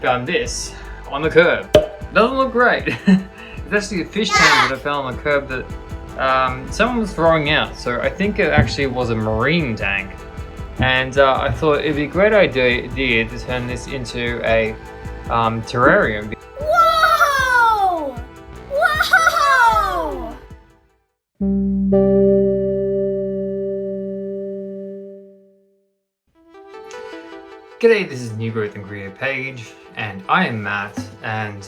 found this on the curb. Doesn't look great. It's actually a fish tank that I found on the curb that someone was throwing out. So I think it actually was a marine tank. And I thought it'd be a great idea to turn this into a terrarium. Whoa! Whoa! G'day, this is New Growth and Create Page, and I am Matt, and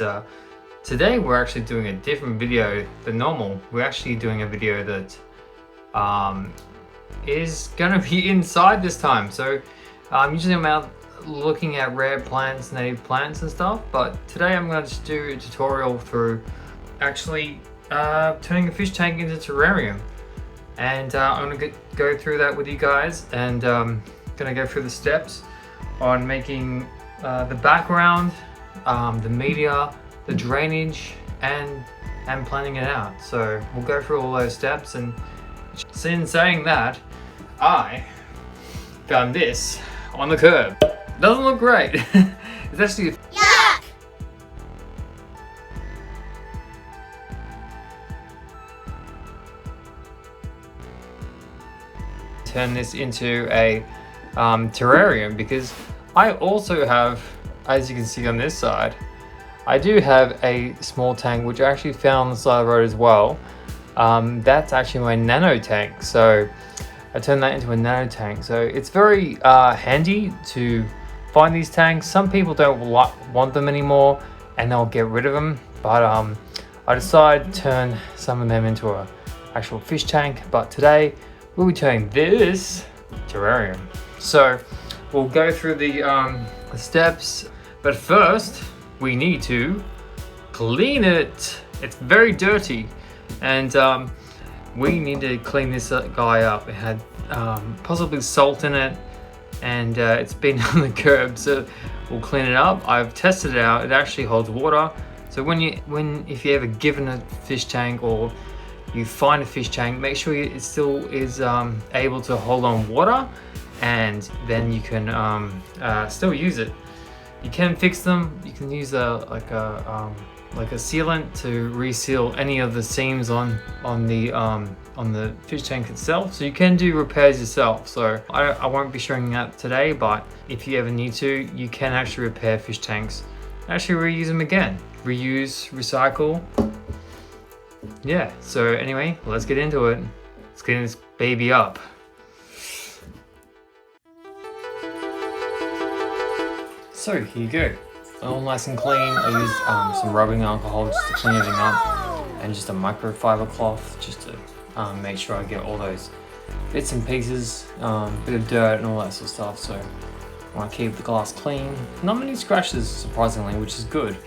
today we're actually doing a different video than normal. We're actually doing a video that is gonna be inside this time. So usually I'm out looking at rare plants, native plants and stuff, but today I'm gonna just do a tutorial through actually turning a fish tank into a terrarium. And I'm gonna go through that with you guys, and gonna go through the steps on making the background, the media, the drainage, and planning it out. So we'll go through all those steps. And in saying that, I found this on the curb. Doesn't look great. It's actually Yuck! turn this into a terrarium, because I also have, as you can see on this side, I do have a small tank which I actually found on the side of the road as well. That's actually my nano tank, so I turned that into a nano tank. So it's very handy to find these tanks. Some people don't want them anymore and they'll get rid of them, but I decided to turn some of them into a actual fish tank. But today we'll be turning this terrarium. So we'll go through the steps, but first we need to clean it. It's very dirty, and we need to clean this guy up. It had possibly salt in it, and it's been on the curb, so we'll clean it up. I've tested it out. It actually holds water. So if you ever given a fish tank or you find a fish tank, make sure it still is able to hold on water, and then you can still use it. You can fix them. You can use like a sealant to reseal any of the seams on the fish tank itself. So you can do repairs yourself. So I won't be showing that today, but if you ever need to, you can actually repair fish tanks, actually reuse them again. Reuse, recycle. Yeah, so anyway, let's get into it. Let's clean this baby up. So here you go, all nice and clean. I used some rubbing alcohol just to clean everything up, and just a microfiber cloth just to make sure I get all those bits and pieces, bit of dirt and all that sort of stuff. So I want to keep the glass clean. Not many scratches, surprisingly, which is good.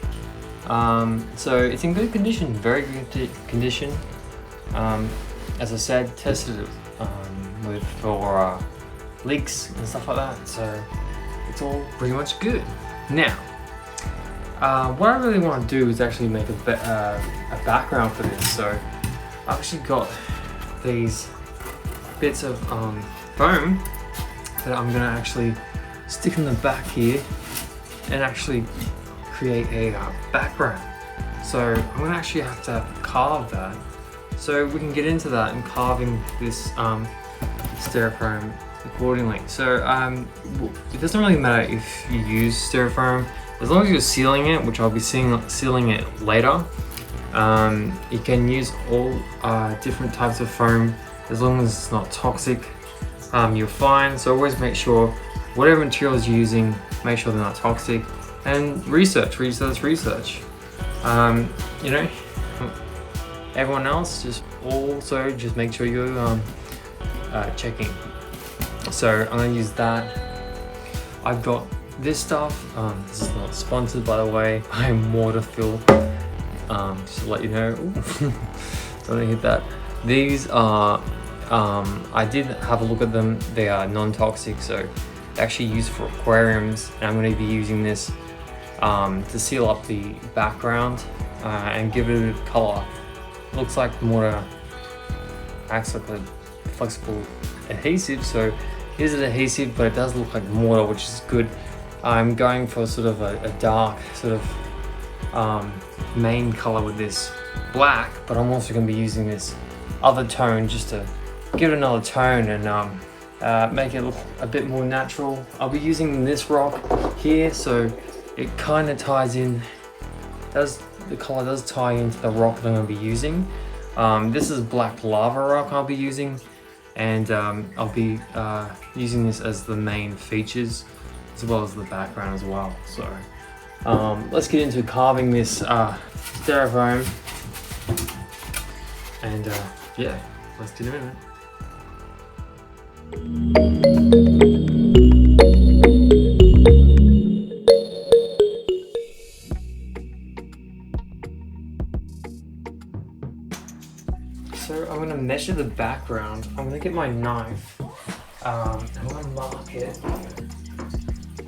So it's in good condition, very good condition. As I said, tested it for leaks and stuff like that, so it's all pretty much good. Now, what I really want to do is actually make a background for this. So I've actually got these bits of foam that I'm gonna actually stick in the back here and actually create a background. So I'm gonna actually have to carve that, so we can get into that and carving this styrofoam accordingly. So it doesn't really matter if you use styrofoam, as long as you're sealing it, which I'll be sealing it later. You can use all different types of foam, as long as it's not toxic. You're fine. So always make sure whatever materials you're using, make sure they're not toxic. And research. You know, everyone else, just make sure you're checking. So I'm gonna use that. I've got this stuff. This is not sponsored, by the way. I am mortar fill. Just to let you know. Don't hit that. These are. I did have a look at them. They are non-toxic, so they're actually used for aquariums. And I'm going to be using this to seal up the background and give it a color. Looks like mortar acts like a flexible adhesive, so here's an adhesive, but it does look like mortar, which is good. I'm going for sort of a dark sort of main color with this black, but I'm also going to be using this other tone just to give it another tone and make it look a bit more natural. I'll be using this rock here, so it kind of ties in, the color does tie into the rock that I'm going to be using. This is black lava rock I'll be using, and I'll be using this as the main features as well as the background as well. So let's get into carving this styrofoam, and yeah, let's get into it. So I'm going to measure the background. I'm going to get my knife. I'm going to mark it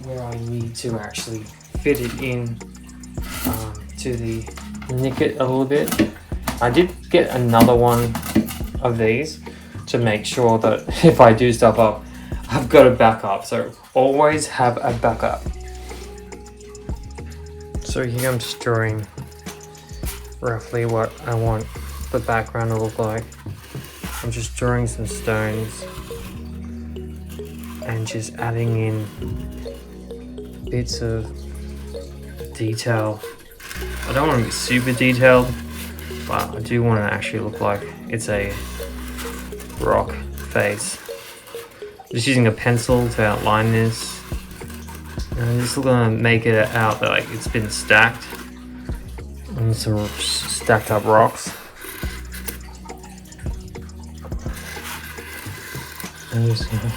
where I need to actually fit it in nick it a little bit. I did get another one of these to make sure that if I do stuff up, I've got a backup. So always have a backup. So here I'm just drawing roughly what I want the background to look like. I'm just drawing some stones and just adding in bits of detail. I don't want to be super detailed, but I do want to actually look like it's a rock face. Just using a pencil to outline this. And I'm just gonna make it out that like it's been stacked and some stacked up rocks. I'm just gonna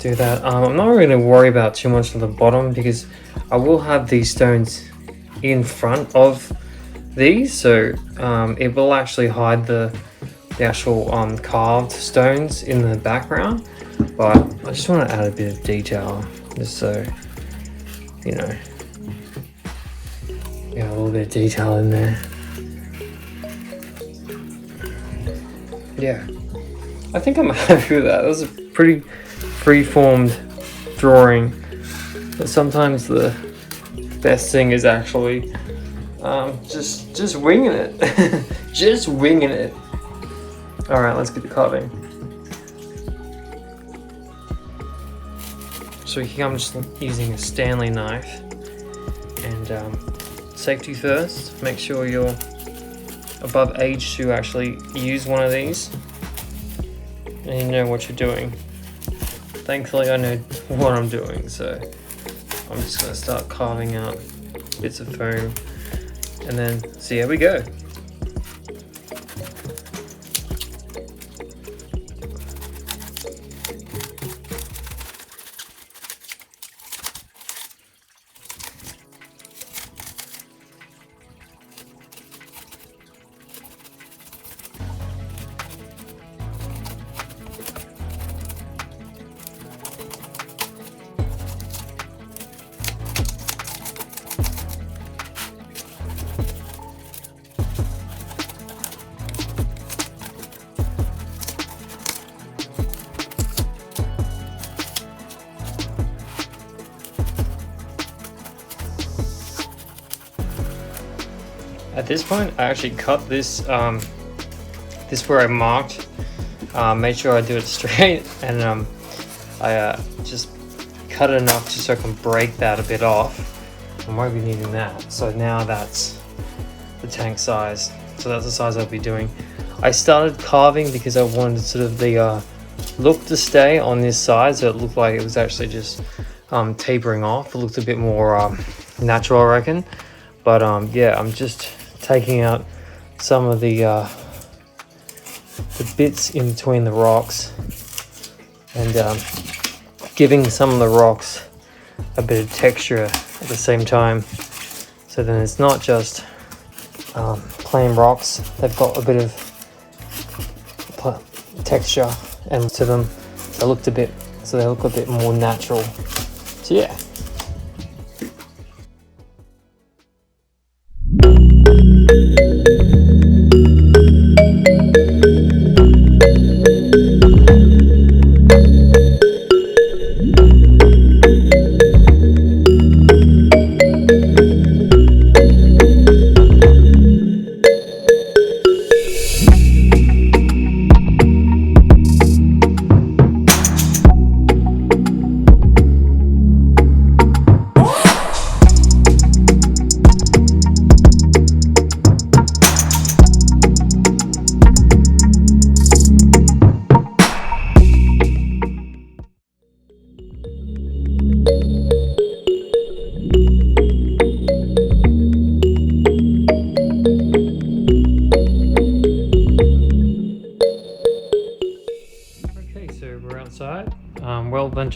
do that. I'm not really gonna worry about too much on the bottom because I will have these stones in front of these, so it will actually hide the actual carved stones in the background. But I just want to add a bit of detail, just so you know, a little bit of detail in there. Yeah, I think I'm happy with that. That was a pretty free-formed drawing, but sometimes the best thing is actually just winging it. Just winging it. All right, let's get the carving. So here I'm just using a Stanley knife, and safety first, make sure you're above age to actually use one of these and you know what you're doing. Thankfully I know what I'm doing, so I'm just going to start carving out bits of foam and then see how we go. At this point, I actually cut this, this where I marked, made sure I do it straight, and I just cut it enough just so I can break that a bit off. I might be needing that. So now that's the tank size. So that's the size I'll be doing. I started carving because I wanted sort of the look to stay on this side, so it looked like it was actually just tapering off. It looked a bit more natural, I reckon. But yeah, I'm just taking out some of the bits in between the rocks and giving some of the rocks a bit of texture at the same time, so then it's not just plain rocks. They've got a bit of texture and to them, they look a bit more natural. So yeah.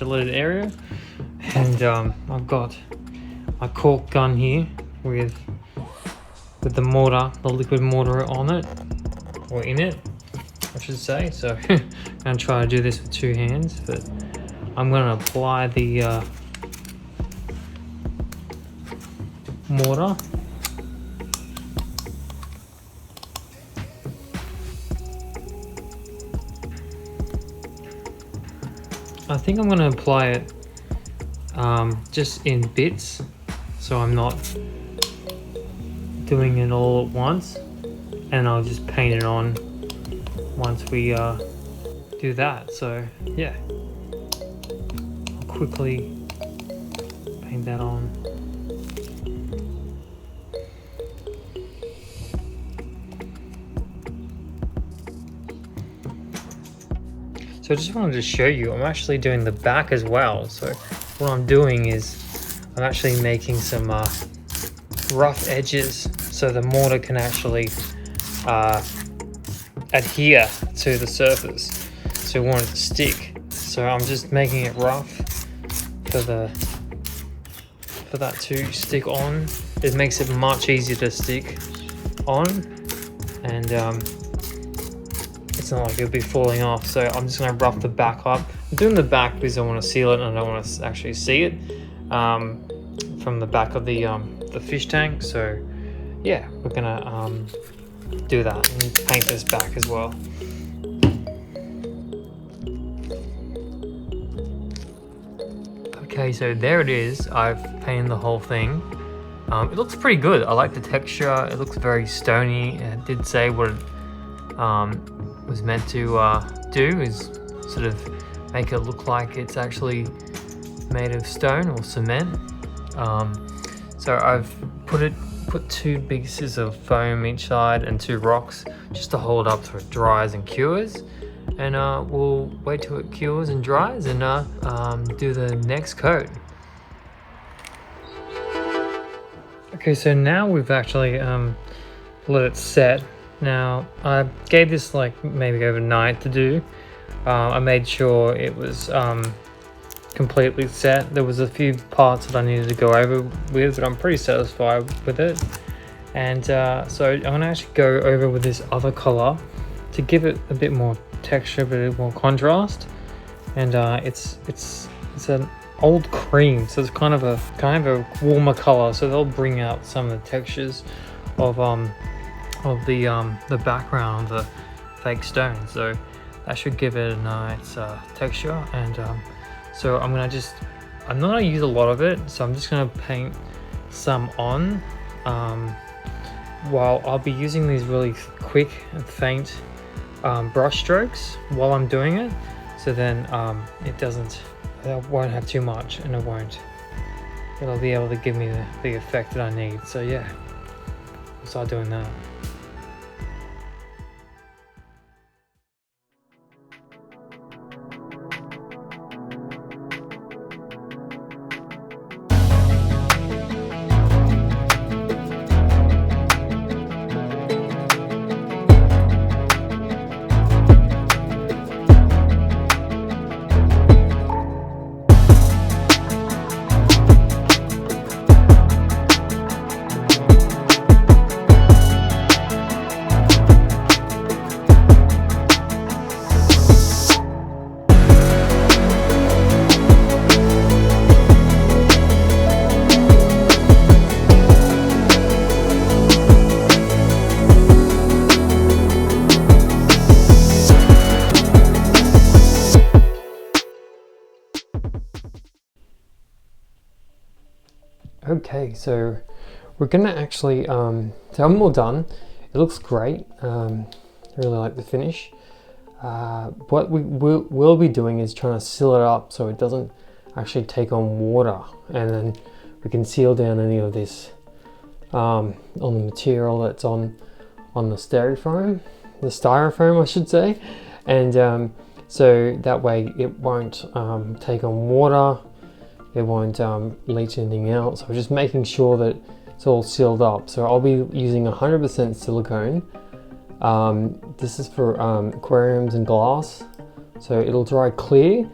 modulated area. And I've got my cork gun here with the mortar, the liquid mortar on it, or in it, I should say. So I'm gonna try to do this with 2 hands, but I'm gonna apply the mortar. I think I'm gonna apply it just in bits, so I'm not doing it all at once, and I'll just paint it on once we do that. So yeah, I'll quickly paint that on. So I just wanted to show you, I'm actually doing the back as well. So what I'm doing is I'm actually making some rough edges so the mortar can actually adhere to the surface. So we want it to stick. So I'm just making it rough for that to stick on. It makes it much easier to stick on, and it's not like it'll be falling off. So I'm just going to rough the back up. I'm doing the back because I want to seal it and I don't want to actually see it from the back of the fish tank. So yeah, we're gonna do that and paint this back as well. Okay, so there it is. I've painted the whole thing. It looks pretty good. I like the texture. It looks very stony. It did say what it was meant to do, is sort of make it look like it's actually made of stone or cement. So I've put 2 pieces of foam each side and 2 rocks just to hold up so it dries and cures. And we'll wait till it cures and dries and do the next coat. Okay, so now we've actually let it set. Now I gave this like maybe overnight to do. I made sure it was completely set. There was a few parts that I needed to go over with, but I'm pretty satisfied with it. And so I'm gonna actually go over with this other color to give it a bit more texture, a bit more contrast. And it's an old cream, so it's kind of a warmer color, so they'll bring out some of the textures of the background, the fake stone. So that should give it a nice texture. And so I'm not gonna use a lot of it, so I'm just gonna paint some on while I'll be using these really quick and faint brush strokes while I'm doing it. So then it won't have too much, and it'll be able to give me the effect that I need. So yeah, I'll start doing that. Okay, so we're gonna actually, so I'm all done. It looks great. I really like the finish. What we'll be doing is trying to seal it up so it doesn't actually take on water, and then we can seal down any of this on the material that's on the styrofoam I should say, and so that way it won't take on water. It won't leach anything out. So we're just making sure that it's all sealed up. So I'll be using 100% silicone. This is for aquariums and glass. So it'll dry clear,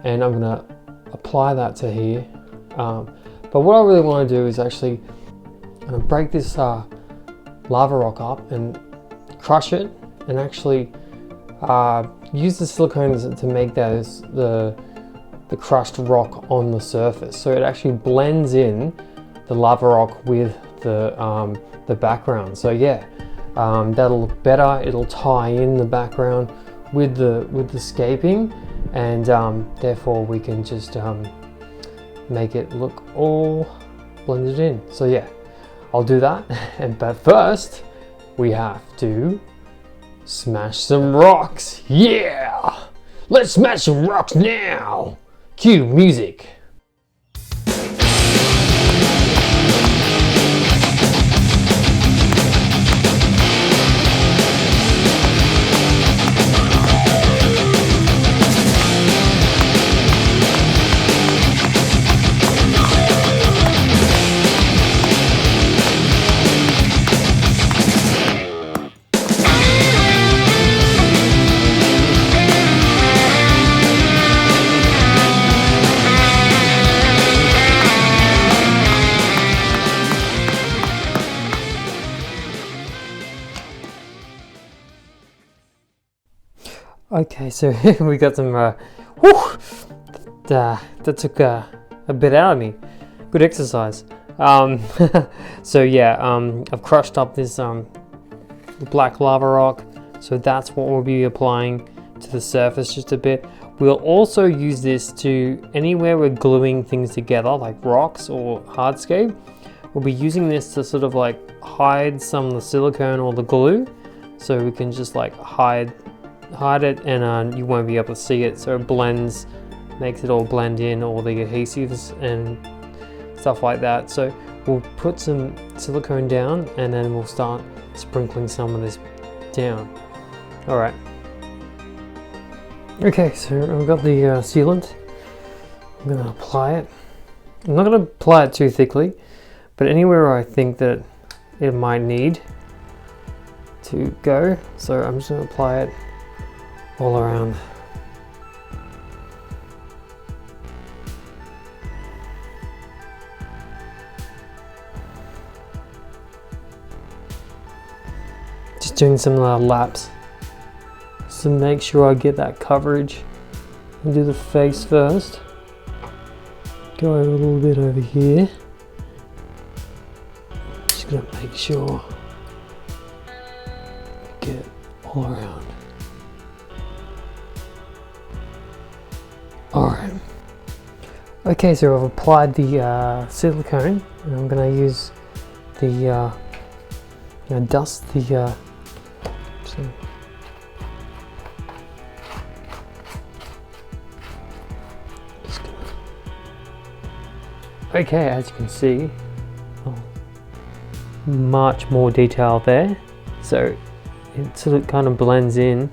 and I'm gonna apply that to here. But what I really want to do is actually break this lava rock up and crush it, and actually use the silicone to make those the crushed rock on the surface, so it actually blends in the lava rock with the background. So yeah, that'll look better. It'll tie in the background with the scaping, and therefore we can just make it look all blended in. So yeah, I'll do that. But first we have to smash some rocks. Yeah, let's smash some rocks now. Cue music. Okay, so we got some, that took a bit out of me. Good exercise. So yeah, I've crushed up this black lava rock, so that's what we'll be applying to the surface just a bit. We'll also use this to anywhere we're gluing things together, like rocks or hardscape. We'll be using this to sort of like hide some of the silicone or the glue, so we can just like hide it, and you won't be able to see it, so it blends, makes it all blend in, all the adhesives and stuff like that. So we'll put some silicone down, and then we'll start sprinkling some of this down. All right. Okay, so I've got the sealant. I'm gonna apply it. I'm not gonna apply it too thickly, but anywhere I think that it might need to go, so I'm just gonna apply it all around. Just doing some laps, so make sure I get that coverage. I'll do the face first. Go over a little bit over here. Just gonna make sure I get all around. Alright. Okay, so I've applied the silicone, and I'm going to use the dust the okay, as you can see, much more detail there, so it sort of kind of blends in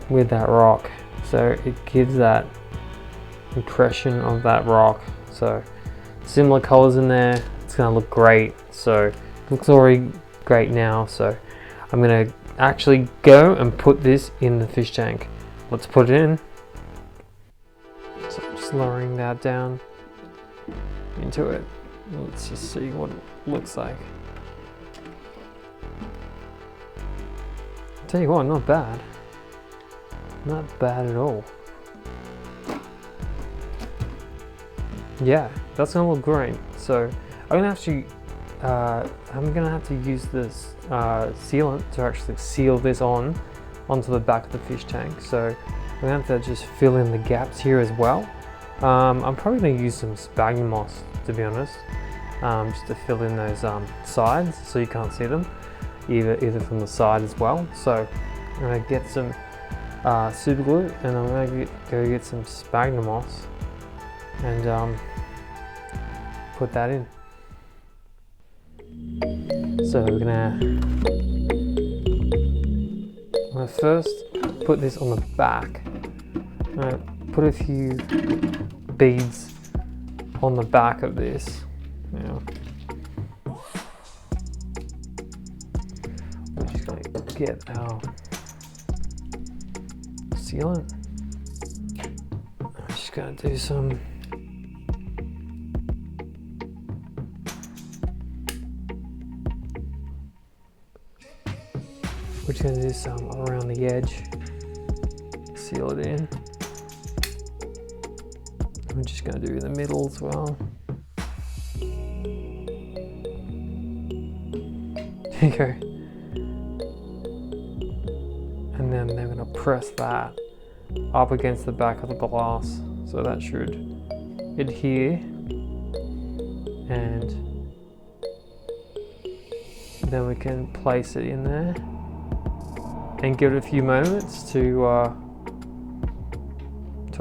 with that rock, so it gives that impression of that rock. So similar colors in there, it's gonna look great. So it looks already great now, so I'm gonna actually go and put this in the fish tank. Let's put it in. So I'm just lowering that down into it. Let's just see what it looks like. Tell you what, not bad. Not bad at all. Yeah, that's gonna look great. So I'm gonna have to use this sealant to actually seal this onto the back of the fish tank. So I'm gonna have to just fill in the gaps here as well. I'm probably gonna use some sphagnum moss, to be honest, just to fill in those sides so you can't see them, either from the side as well. So I'm gonna get some super glue, and I'm gonna go get some sphagnum moss and put that in. So we're gonna first put this on the back. I'm gonna put a few beads on the back of this. Now, we're just gonna get our sealant. I'm just gonna do some We're just going to do some around the edge, seal it in. We're just going to do the middle as well. There you go. And then they're going to press that up against the back of the glass, so that should adhere. And then we can place it in there and give it a few moments to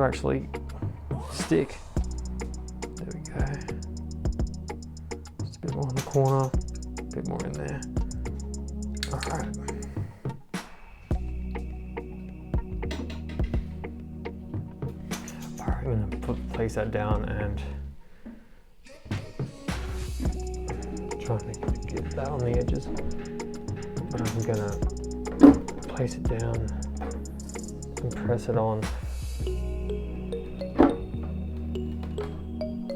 actually stick. There we go. Just a bit more in the corner, a bit more in there. All right. All right, I'm gonna place that down and trying to get that on the edges. But I'm gonna place it down and press it on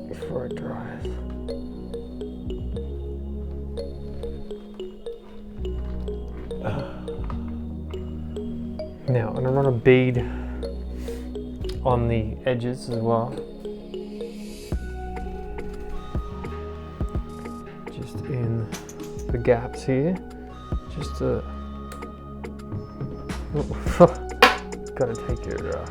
before it dries. Now I'm going to run a bead on the edges as well. Just in the gaps here. Just to... gotta take your...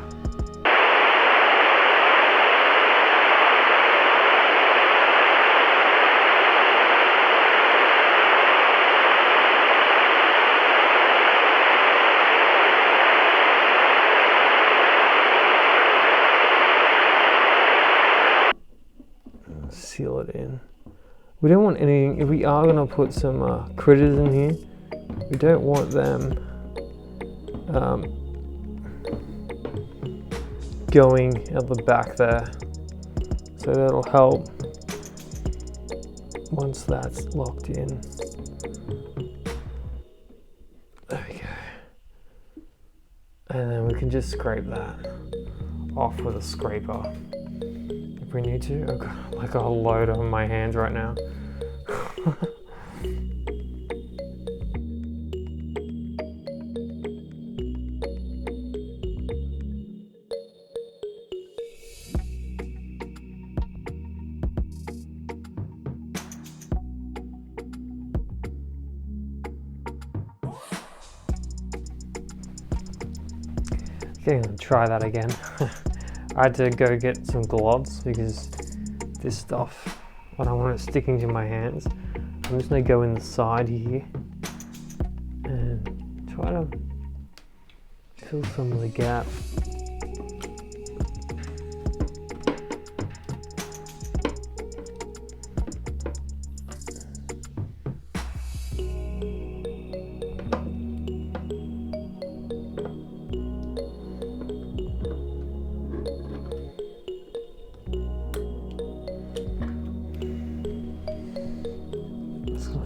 seal it in. We don't want anything, if we are going to put some critters in here, we don't want them going at the back there. So that'll help once that's locked in. There we go. And then we can just scrape that off with a scraper. If we need to. I've got like a load on my hands right now. Okay, I'm gonna try that again. I had to go get some gloves because this stuff, I don't want it sticking to my hands. I'm just gonna go in the side here and try to fill some of the gap.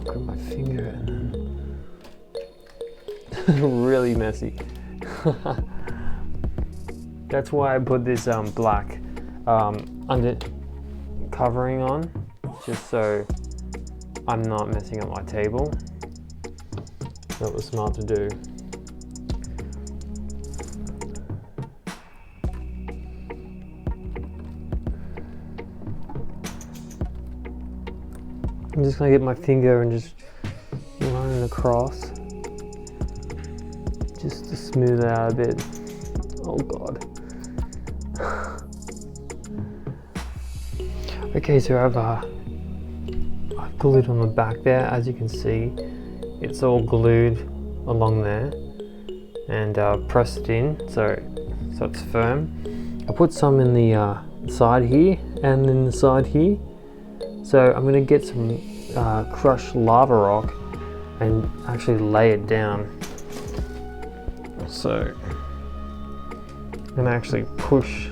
Grab my finger and then really messy. That's why I put this black under covering on, just so I'm not messing up my table. That was smart to do. I'm just gonna get my finger and just run it across, just to smooth it out a bit. Oh God. Okay, so I've glued on the back there. As you can see, it's all glued along there, and pressed it in so it's firm. I put some in the side here and in the side here. So I'm going to get some crushed lava rock and actually lay it down. So I'm going to actually push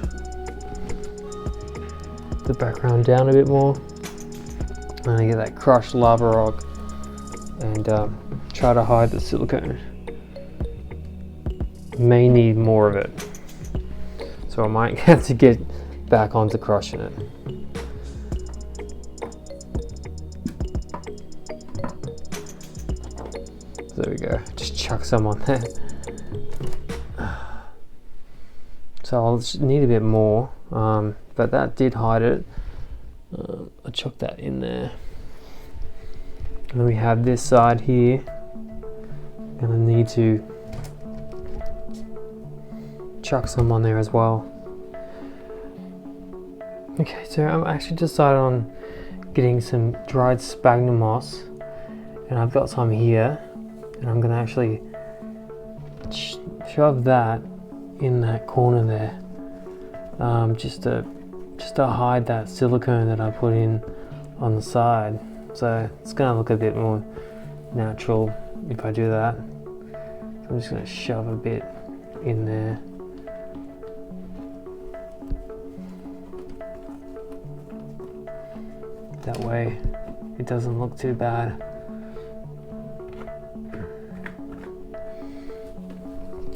the background down a bit more. I'm going to get that crushed lava rock and try to hide the silicone. May need more of it, so I might have to get back onto crushing it. there we go. Just chuck some on there. So I'll just need a bit more, but that did hide it. I'll chuck that in there. And then we have this side here. Gonna need to chuck some on there as well. Okay, so I'm actually decided on getting some dried sphagnum moss, and I've got some here, and I'm gonna actually shove that in that corner there, just to hide that silicone that I put in on the side. So it's gonna look a bit more natural if I do that. So I'm just gonna shove a bit in there. That way it doesn't look too bad.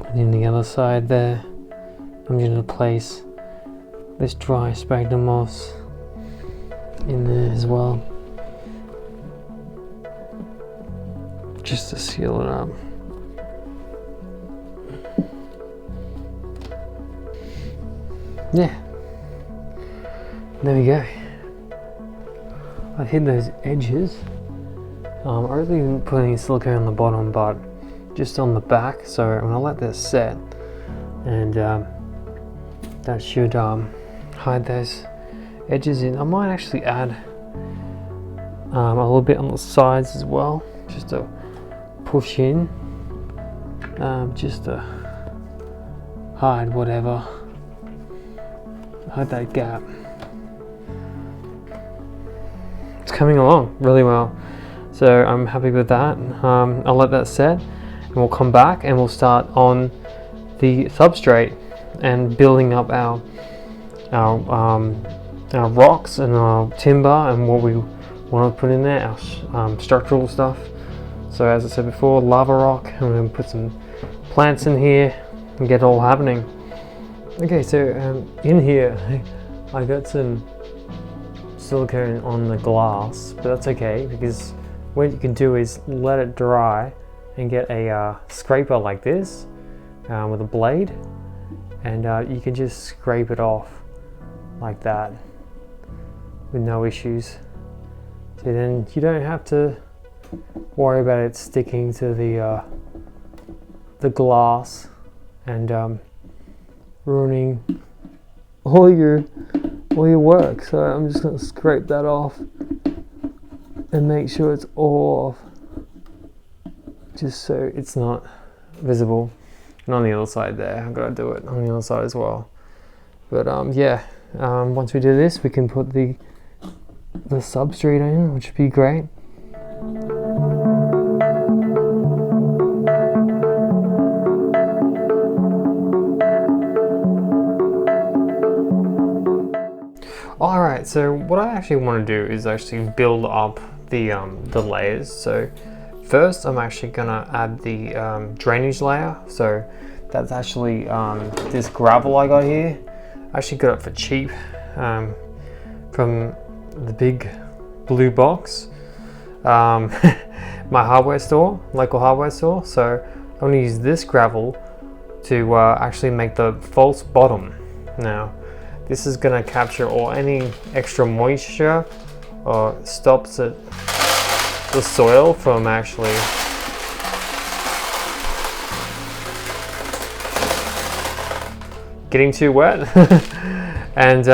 And then the other side there, I'm going to place this dry sphagnum moss in there as well, just to seal it up. Yeah, there we go. I've hid those edges. I really didn't put any silicone on the bottom, but just on the back. So I'm gonna let this set, and that should hide those edges in. I might actually add a little bit on the sides as well, just to push in, just to hide whatever, hide that gap. It's coming along really well, so I'm happy with that. I'll let that set, and we'll come back and we'll start on the substrate and building up our rocks and our timber and what we want to put in there, our structural stuff. So as I said before, lava rock, and we're going to put some plants in here and get it all happening. Okay, so in here I got some silicone on the glass, but that's okay, because what you can do is let it dry and get a scraper like this with a blade, and you can just scrape it off like that with no issues. So then you don't have to worry about it sticking to the glass and ruining all your work. So I'm just going to scrape that off and make sure it's all off, just so it's not visible. And on the other side there, I've got to do it on the other side as well. But yeah, once we do this, we can put the substrate in, which would be great. Alright, so what I actually want to do is actually build up the layers. So first I'm actually gonna add the drainage layer. So that's actually this gravel I got here. I actually got it for cheap from the big blue box, my hardware store, local hardware store. So I'm gonna use this gravel to actually make the false bottom. Now this is going to capture any extra moisture, or stops the soil from actually getting too wet. And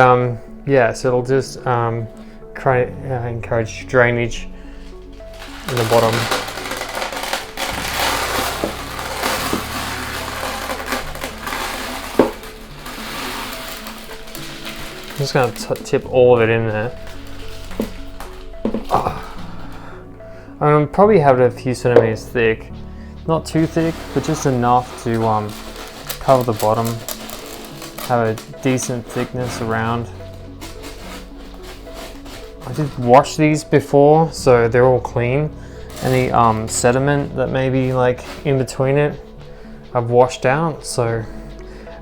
yeah, so it'll just encourage drainage in the bottom. I'm just going to tip all of it in there. I'll probably have it a few centimeters thick, not too thick, but just enough to cover the bottom, have a decent thickness around. I did wash these before, so they're all clean. Any sediment that may be like in between it, I've washed out. So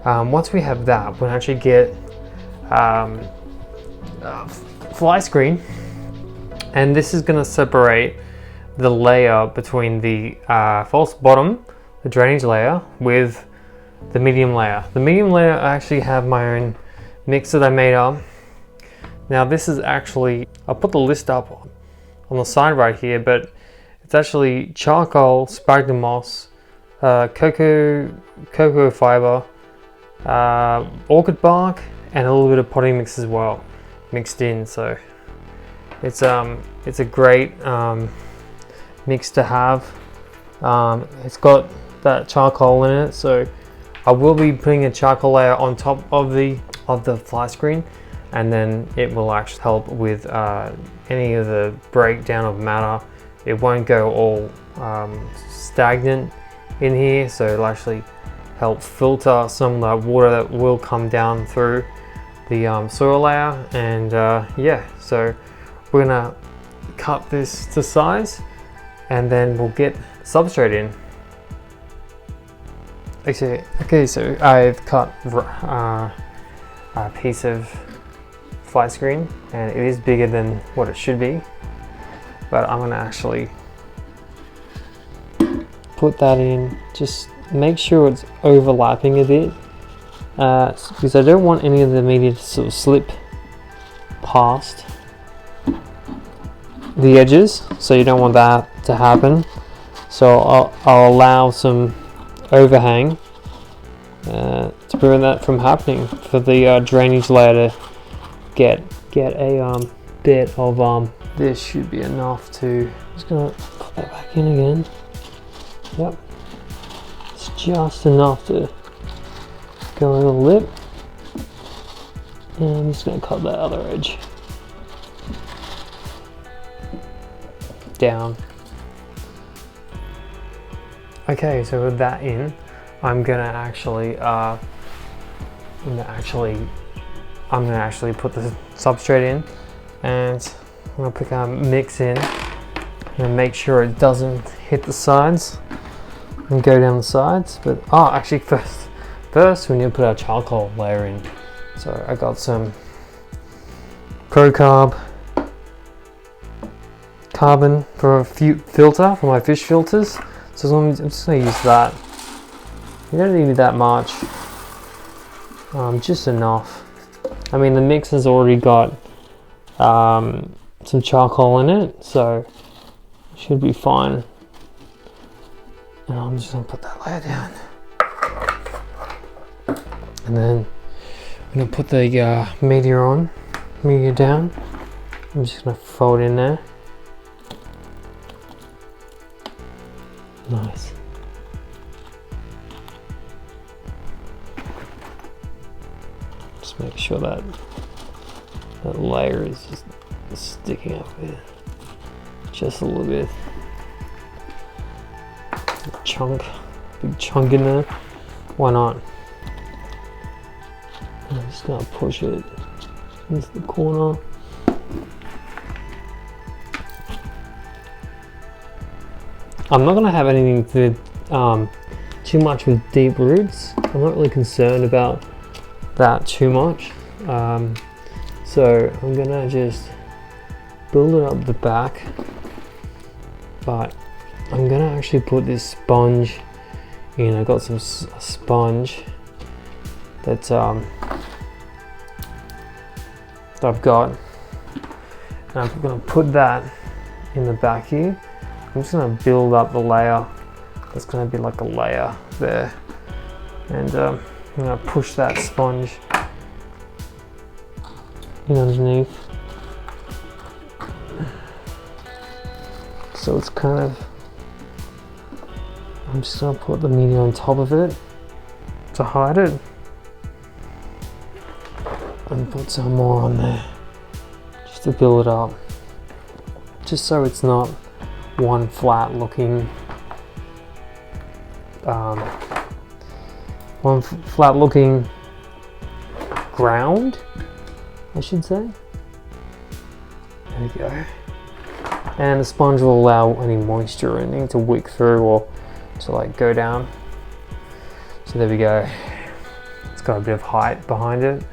once we have that, we'll actually get fly screen, and this is going to separate the layer between the false bottom, the drainage layer, with the medium layer. The medium layer, I actually have my own mix that I made up. Now this is actually, I'll put the list up on the side right here, but it's actually charcoal, sphagnum moss, cocoa fiber, orchid bark, and a little bit of potting mix as well, mixed in. So it's a great mix to have. It's got that charcoal in it, so I will be putting a charcoal layer on top of the fly screen, and then it will actually help with any of the breakdown of matter. It won't go all stagnant in here, so it'll actually help filter some of the water that will come down through the soil layer. And yeah, so we're gonna cut this to size, and then we'll get substrate in. Okay, so I've cut a piece of fly screen, and it is bigger than what it should be, but I'm gonna actually put that in. Just make sure it's overlapping a bit, because I don't want any of the media to sort of slip past the edges, so you don't want that to happen. So I'll allow some overhang to prevent that from happening, for the drainage layer to get a bit of this should be enough to, just gonna put that back in again. Yep, it's just enough to go in a lip, and I'm just gonna cut that other edge down. Okay, so with that in, I'm gonna actually put the substrate in, and I'm gonna put a mix in and make sure it doesn't hit the sides and go down the sides. But actually first we need to put our charcoal layer in. So I got some Kerb carbon for a filter for my fish filters. So I'm just going to use that. You don't need that much, just enough. I mean, the mix has already got some charcoal in it, so it should be fine. And I'm just going to put that layer down. And then I'm going to put the media down. I'm just going to fold in there. Nice. Just make sure that layer is just sticking up there, just a little bit. Big chunk in there. Why not? I'm just gonna push it into the corner. I'm not gonna have anything to too much with deep roots. I'm not really concerned about that too much. So I'm gonna just build it up the back, but I'm gonna actually put this sponge in. I got some sponge that I've got, and I'm gonna put that in the back here. I'm just going to build up the layer. There's going to be like a layer there, and I'm going to push that sponge in underneath, so it's kind of, I'm just going to put the media on top of it to hide it, and put some more on there just to build it up, just so it's not one flat looking ground, I should say. There we go. And the sponge will allow any moisture or anything to wick through or to like go down. So there we go. It's got a bit of height behind it.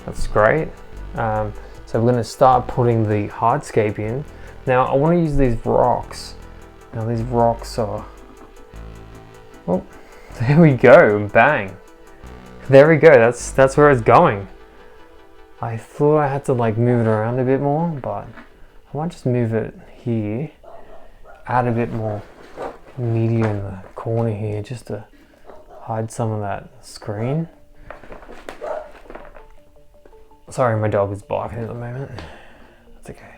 That's great. So we're going to start putting the hardscape in. Now I want to use these rocks Now these rocks are, oh, there we go, bang. There we go, that's where it's going. I thought I had to like move it around a bit more, but I might just move it here, add a bit more media in the corner here just to hide some of that screen. Sorry, my dog is barking at the moment. That's okay.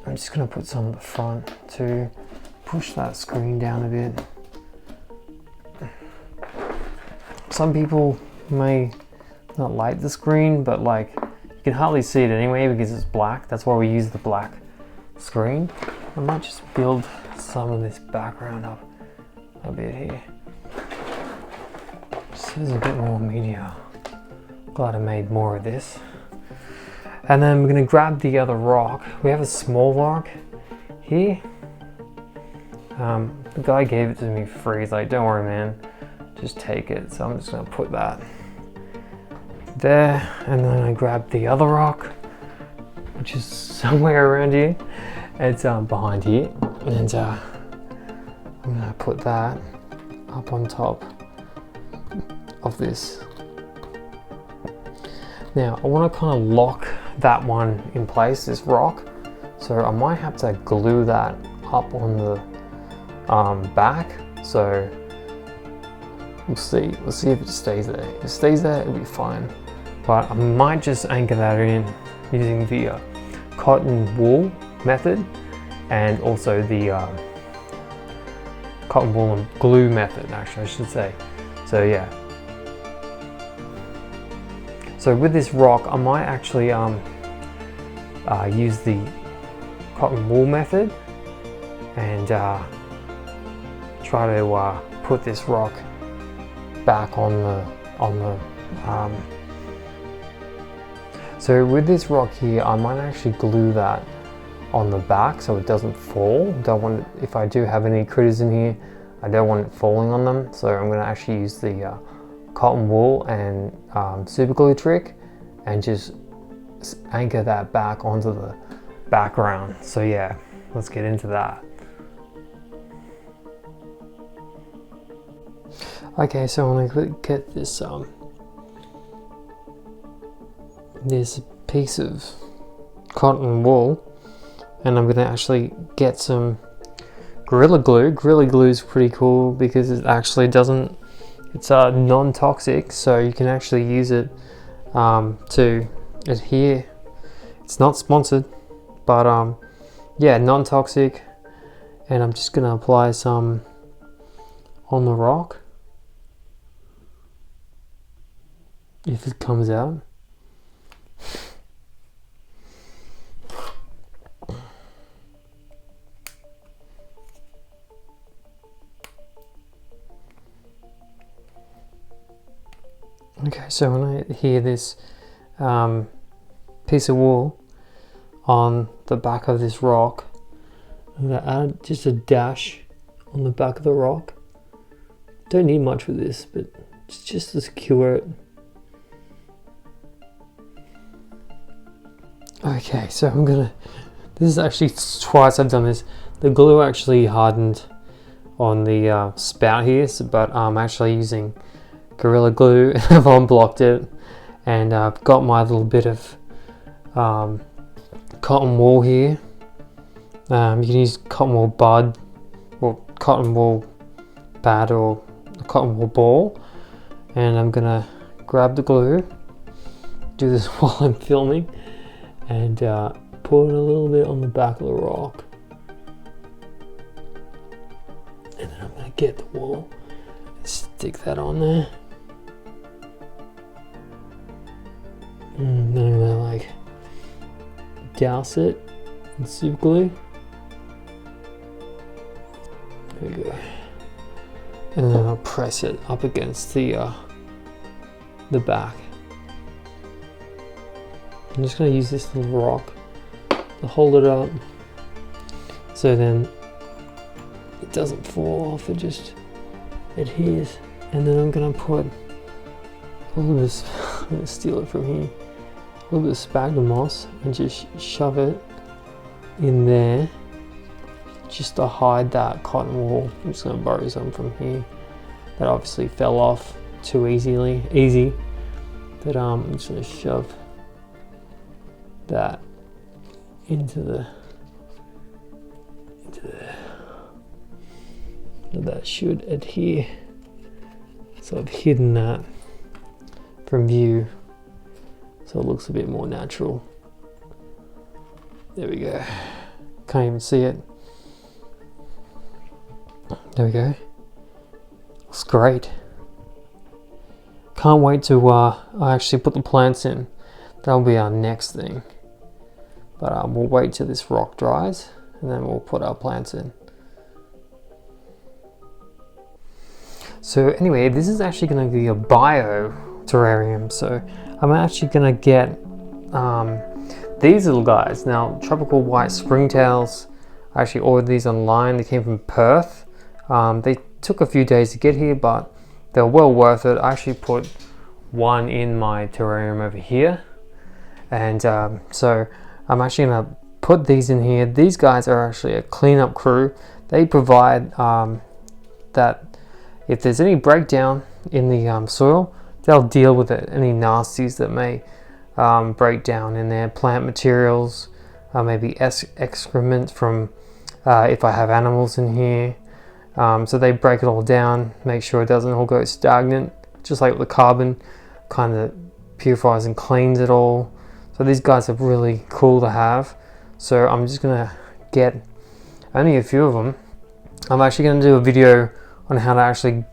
I'm just gonna put some at the front to push that screen down a bit. Some people may not like the screen, but like you can hardly see it anyway because it's black. That's why we use the black screen. I might just build some of this background up a bit here. Just so there's a bit more media. Glad I made more of this. And then we're gonna grab the other rock. We have a small rock here. The guy gave it to me for free. He's like, don't worry, man, just take it. So I'm just gonna put that there, and then I grab the other rock, which is somewhere around here. It's behind here, and I'm gonna put that up on top of this. Now I want to kind of lock that one in place, this rock, so I might have to glue that up on the back. So we'll see if it stays there. If it stays there, it'll be fine, but I might just anchor that in using the cotton wool method and also the cotton wool and glue method, actually I should say. So yeah, so with this rock I might actually use the cotton wool method and try to put this rock back on the so with this rock here I might actually glue that on the back so it doesn't fall. Don't want it, if I do have any critters in here, I don't want it falling on them, so I'm going to actually use the cotton wool and super glue trick and just anchor that back onto the background. So yeah, let's get into that. Okay, so I'm going to get this this piece of cotton wool, and I'm going to actually get some Gorilla Glue. Gorilla Glue is pretty cool because it actually doesn't, it's non-toxic, so you can actually use it to adhere. It's not sponsored, but yeah, non-toxic, and I'm just going to apply some on the rock if it comes out. Okay, so when I adhere this piece of wool on the back of this rock, I'm going to add just a dash on the back of the rock. Don't need much for this, but it's just to secure it. Okay, so I'm gonna, this is actually twice I've done this. The glue actually hardened on the spout here, so, but I'm actually using Gorilla Glue. I've unblocked it, and I've got my little bit of cotton wool here. You can use cotton wool bud or cotton wool pad or a cotton wool ball, and I'm gonna grab the glue, do this while I'm filming, and put a little bit on the back of the rock, and then I'm gonna get the wool and stick that on there, and then I'm gonna like douse it in super glue. There we go. And then I'll press it up against the back. I'm just going to use this little rock to hold it up, so then it doesn't fall off, it just adheres. And then I'm going to put a little bit, I'm going to steal it from here, a little bit of sphagnum moss and just shove it in there just to hide that cotton wool. I'm just going to borrow some from here. That obviously fell off too easy. But I'm just going to shove that into there. That should adhere. So I've hidden that from view, so it looks a bit more natural. There we go. Can't even see it. There we go. Looks great. Can't wait to actually put the plants in. That'll be our next thing. But we'll wait till this rock dries and then we'll put our plants in. So anyway, this is actually going to be a bio terrarium. So I'm actually going to get these little guys. Now, tropical white springtails. I actually ordered these online. They came from Perth. They took a few days to get here, but they're well worth it. I actually put one in my terrarium over here. And so I'm actually going to put these in here. These guys are actually a cleanup crew. They provide that if there's any breakdown in the soil, they'll deal with it. Any nasties that may break down in there, plant materials, maybe excrement from if I have animals in here. So they break it all down, make sure it doesn't all go stagnant, just like the carbon kind of purifies and cleans it all. So these guys are really cool to have. So I'm just gonna get only a few of them. I'm actually gonna do a video on how to actually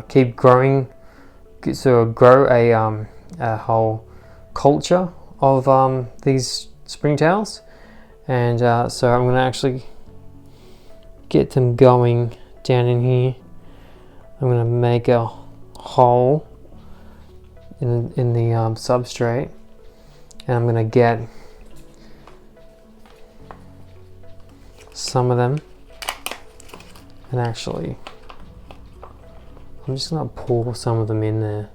keep growing, so grow a whole culture of these springtails. And so I'm gonna actually get them going down in here. I'm gonna make a hole in the substrate, and I'm gonna get some of them, and actually I'm just gonna pour some of them in there.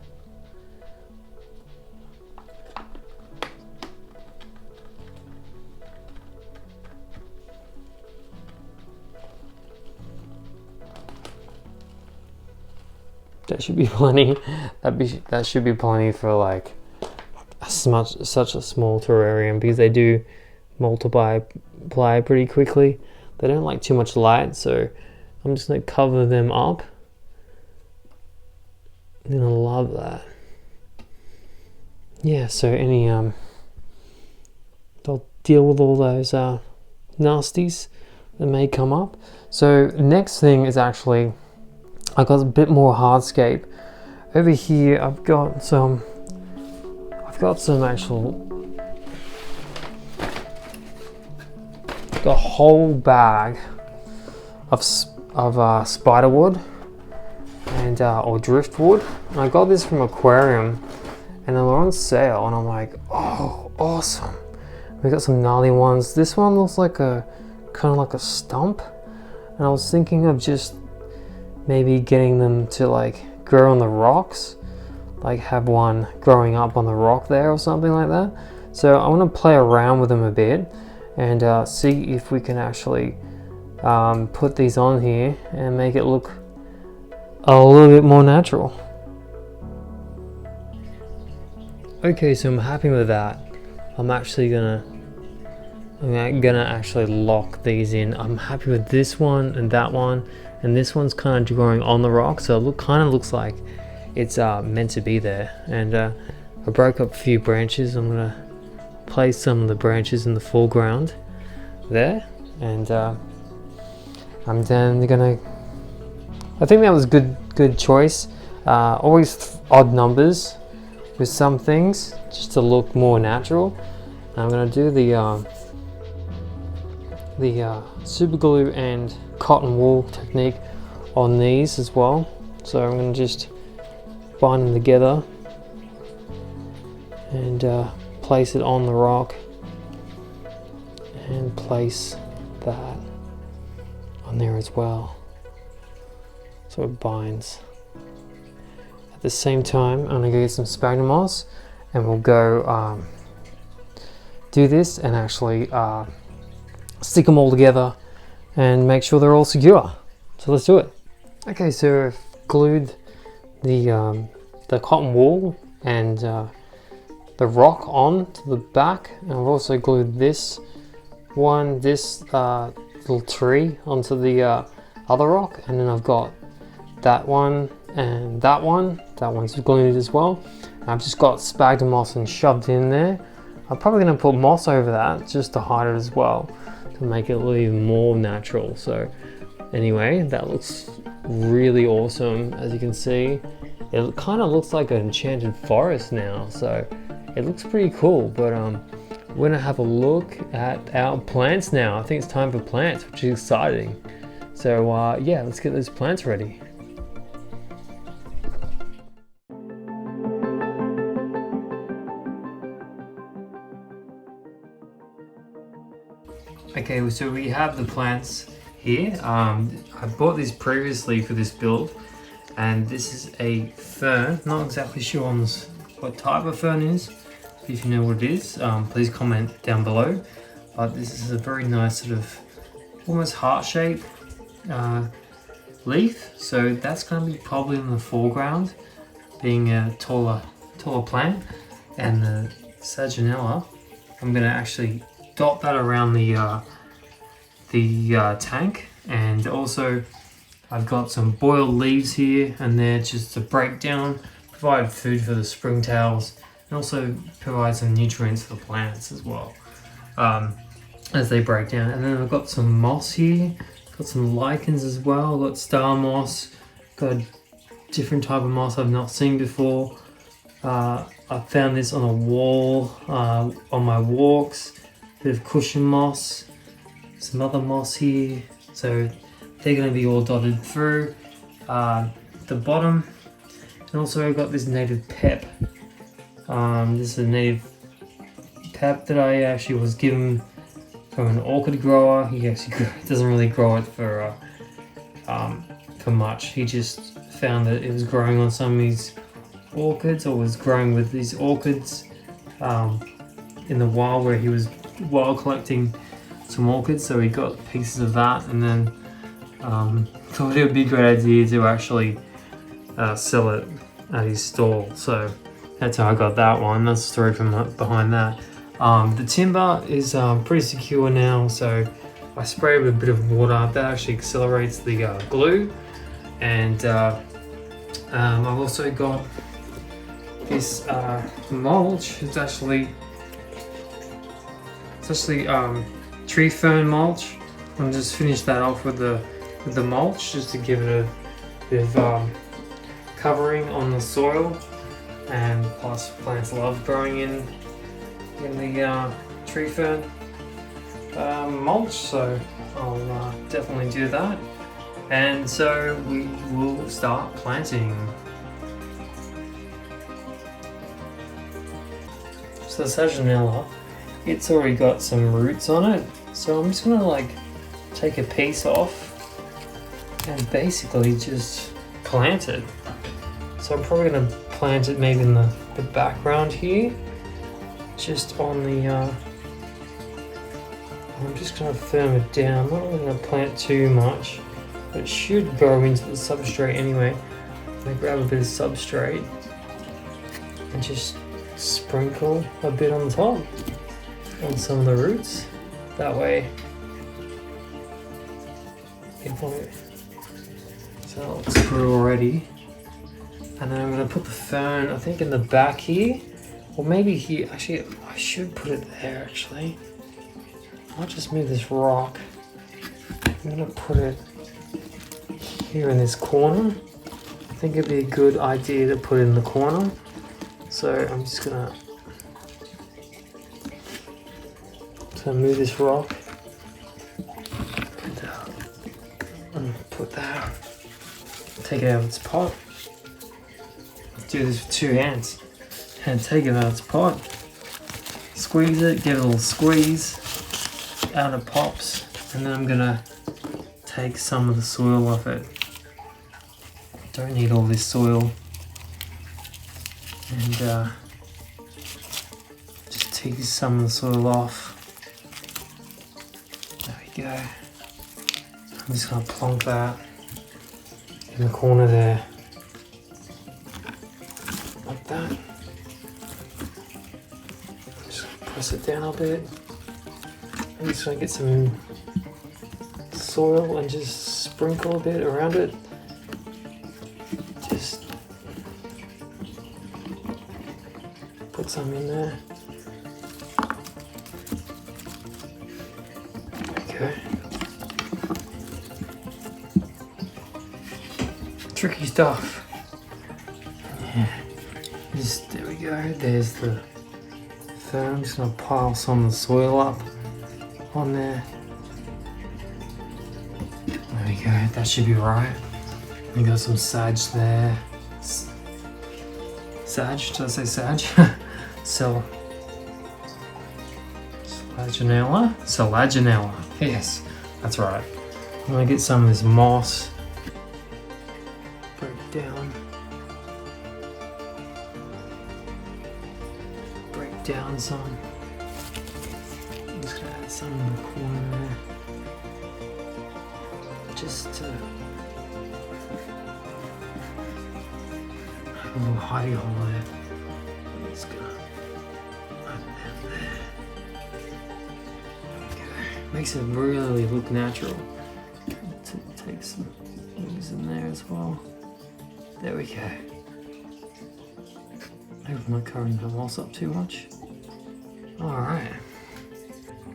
That should be plenty. That should be plenty for like such a small terrarium, because they do multiply pretty quickly. They don't like too much light, so I'm just gonna cover them up. I'm gonna love that. Yeah, so any they'll deal with all those nasties that may come up. So next thing is actually, I got a bit more hardscape over here. I've got some actual, got a whole bag of spider wood and or driftwood. And I got this from Aquarium, and they were on sale, and I'm like, oh, awesome. We got some gnarly ones. This one looks like a kind of like a stump, and I was thinking of just maybe getting them to like grow on the rocks, like have one growing up on the rock there or something like that. So I want to play around with them a bit and see if we can actually put these on here and make it look a little bit more natural. Okay, so I'm happy with that. I'm gonna actually lock these in. I'm happy with this one and that one, and this one's kind of growing on the rock, so it kind of looks like it's meant to be there. And I broke up a few branches. I'm gonna place some of the branches in the foreground there, and I'm then gonna, I think that was good choice. Always odd numbers with some things just to look more natural. And I'm gonna do the super glue and cotton wool technique on these as well. So I'm going to just bind them together and place it on the rock, and place that on there as well, so it binds. At the same time, I'm going to go get some sphagnum moss, and we'll go do this and actually stick them all together and make sure they're all secure. So let's do it. Okay, so I've glued the cotton wool and the rock on to the back, and I've also glued this little tree onto the other rock, and then I've got that one and that one's glued as well. And I've just got sphagnum moss and shoved in there. I'm probably going to put moss over that just to hide it as well, to make it look even more natural. So anyway, that looks really awesome. As you can see, it kind of looks like an enchanted forest now, so it looks pretty cool. But we're gonna have a look at our plants now. I think it's time for plants, which is exciting. So yeah, let's get those plants ready. Okay, so we have the plants here. I bought these previously for this build, and this is a fern. Not exactly sure on this, what type of fern it is. If you know what it is, please comment down below. But this is a very nice sort of almost heart-shaped leaf. So that's going to be probably in the foreground, being a taller plant. And the Saginella, I'm going to actually dot that around the tank. And also I've got some boiled leaves here and there just to break down, provide food for the springtails, and also provide some nutrients for the plants as well as they break down. And then I've got some moss here, got some lichens as well, got star moss, got a different type of moss I've not seen before. I found this on a wall on my walks, bit of cushion moss, some other moss here. So they're going to be all dotted through the bottom. And also I've got this native pep. This is a native pep that I actually was given from an orchid grower. He actually doesn't really grow it for much. He just found that it was growing on some of these orchids, or was growing with these orchids in the wild, where he was wild collecting some orchids. So he got pieces of that, and then thought it would be a great idea to actually sell it at his stall. So that's how I got that one. That's the story from behind that. The timber is pretty secure now, so I spray it with a bit of water. That actually accelerates the glue. And I've also got this mulch. It's actually tree fern mulch. I'm just finished that off with the mulch, just to give it a bit of covering on the soil. And plus, plants love growing in the tree fern mulch, so I'll definitely do that. And so we will start planting. So the Saginella, it's already got some roots on it, so I'm just gonna like take a piece off and basically just plant it. So I'm probably gonna plant it maybe in the background here, just on the I'm just gonna firm it down. I'm not really gonna plant too much, but it should go into the substrate anyway. I'm gonna grab a bit of substrate and just sprinkle a bit on top on some of the roots. That way so that looks good already. And then I'm going to put the fern, I think, in the back here, or maybe here. Actually, I should put it there, actually. I'll just move this rock. I'm going to put it here in this corner. I think it'd be a good idea to put it in the corner. So I'm just going to move this rock. Put that. Take it out of its pot. Do this with 2 hands and take it out of its pot, squeeze it, give it a little squeeze, out it pops, and then I'm gonna take some of the soil off it. Don't need all this soil, and just tease some of the soil off. There we go. I'm just gonna plonk that in the corner there, like that. Just press it down a bit. I'm just gonna get some soil and just sprinkle a bit around it. Just put some in there. Okay. Tricky stuff. Yeah. Just, there we go. There's the fern. I'm just gonna pile some of the soil up on there. There we go. That should be right. We got some sage there. Sage? Did I say sage? So. Selaginella. Yes, that's right. I'm gonna get some of this moss. Break down some. I'm just gonna add some in the corner there. Just to have a little hidey hole there. I'm just gonna add that there. Makes it really look natural. Take some leaves in there as well. There we go. I hope I'm not covering the moss up too much. Alright.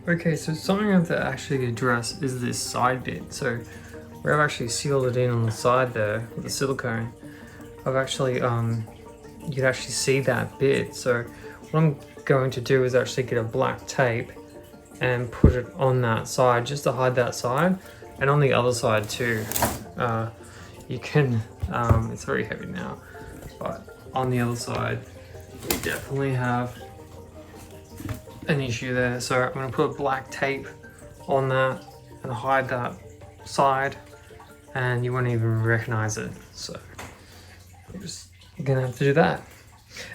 Okay, so something I have to actually address is this side bit. So where I've actually sealed it in on the side there with the silicone, I've actually, you can actually see that bit. So what I'm going to do is actually get a black tape and put it on that side just to hide that side, and on the other side too. You can, it's very heavy now, but on the other side we definitely have an issue there. So I'm going to put black tape on that and hide that side, and you won't even recognize it. So I'm just gonna have to do that.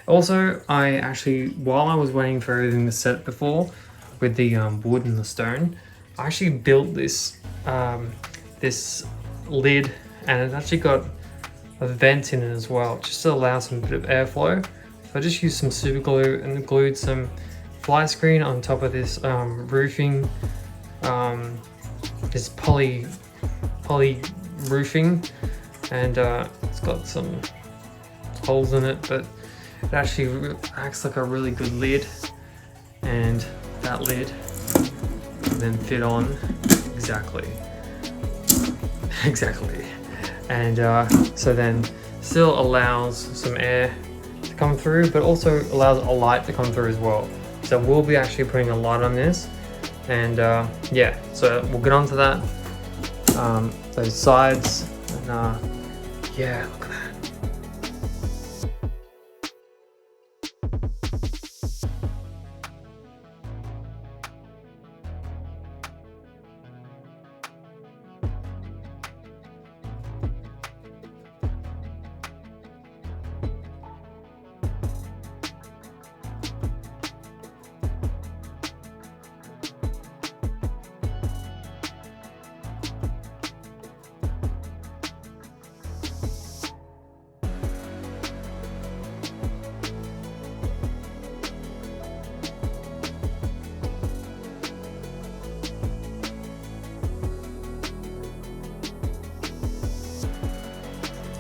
Also, I actually, while I was waiting for everything to set before with the wood and the stone, I actually built this this lid, and it actually got a vent in it as well, just to allow some bit of airflow. So I just used some super glue and glued some fly screen on top of this roofing, this poly roofing, and it's got some holes in it, but it actually acts like a really good lid, and that lid can then fit on exactly, and so then still allows some air to come through, but also allows a light to come through as well. So we'll be actually putting a light on this, and yeah, so we'll get onto that, those sides, and yeah, look at that.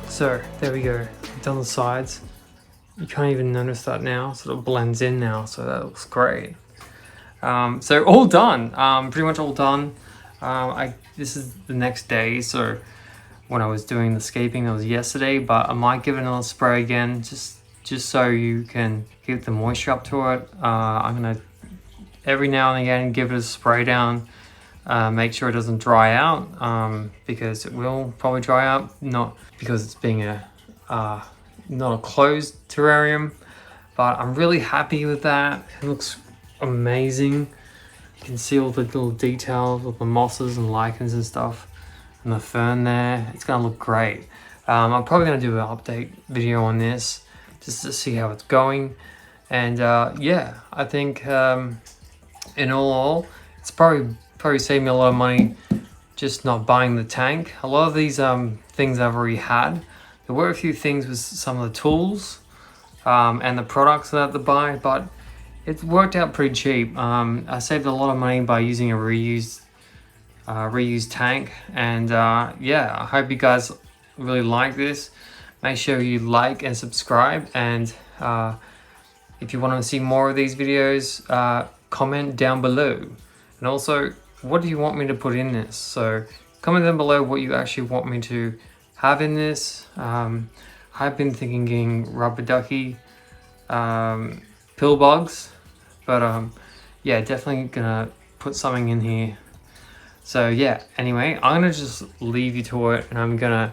So there we go, I've done the sides. You can't even notice that now, sort of blends in now, so that looks great. So all done, pretty much all done. This is the next day, so when I was doing the scaping, that was yesterday, but I might give it another spray again, just so you can keep the moisture up to it. I'm gonna every now and again give it a spray down. Make sure it doesn't dry out, because it will probably dry out, not because it's being not a closed terrarium, but I'm really happy with that. It looks amazing. You can see all the little details of the mosses and lichens and stuff, and the fern there. It's gonna look great. I'm probably gonna do an update video on this just to see how it's going, and yeah, I think in all, it's probably saved me a lot of money just not buying the tank. A lot of these things I've already had. There were a few things with some of the tools and the products that I had to buy, but it worked out pretty cheap. I saved a lot of money by using a reused tank, and yeah, I hope you guys really like this. Make sure you like and subscribe, and if you want to see more of these videos, comment down below. And also, what do you want me to put in this? So comment down below what you actually want me to have in this. I've been thinking rubber ducky, pill bugs, but yeah, definitely gonna put something in here. So yeah, anyway, I'm gonna just leave you to it, and I'm gonna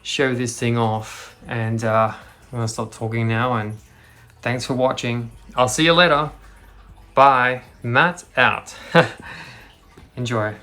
show this thing off, and I'm gonna stop talking now, and thanks for watching. I'll see you later. Bye. Matt out. Enjoy.